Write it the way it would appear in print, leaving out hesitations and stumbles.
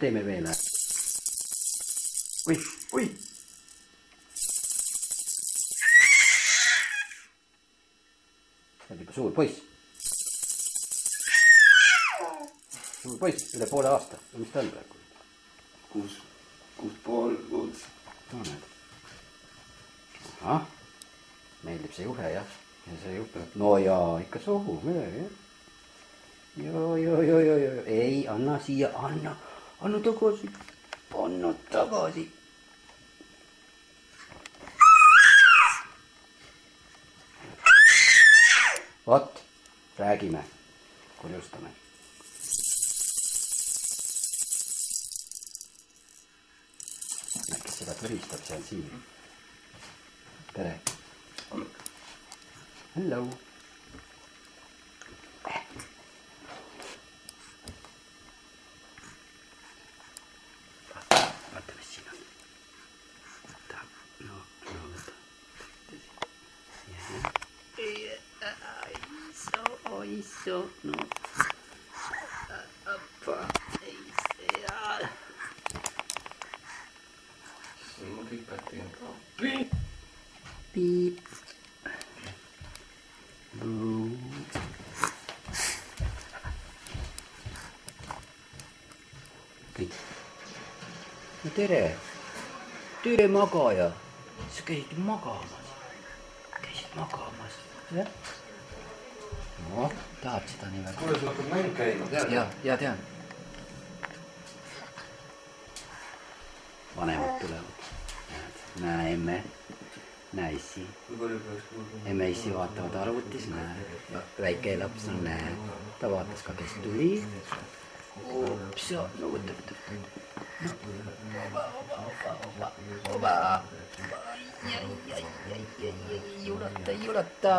teeme veel. Oi, oi. See on juba suur poiss. Suur poiss, üle poole aasta. Mis ta on praegu? 6,5. No näed. Ahah. Meeldib see juhe, jah. Ja see juhe. No jaa, ikka sohu. Jah. Joo. Ei, anna siia, anna tagasi. Anna tagasi. Vot, räägime, kurjustame. Kes seda turistab seal siin? Tere. Hello. Vaata, mis siin on. No. Iso, no. Appa, ei see. See on mu pipati. Piip. Kõik. No tere. Tere magaja. Sa käisid magamas. Jah? No, tahad seda nii väga? Kuule, sul hakkab mäng käima, tead? Ja tean. Vanemad tulevad. Näeme. Näissi. Emeissi vaatavad arvutis, näe. Väike laps on, näe. Ta vaatas ka, kes tuli. Ups, ja, no võtta. Oba. Julata.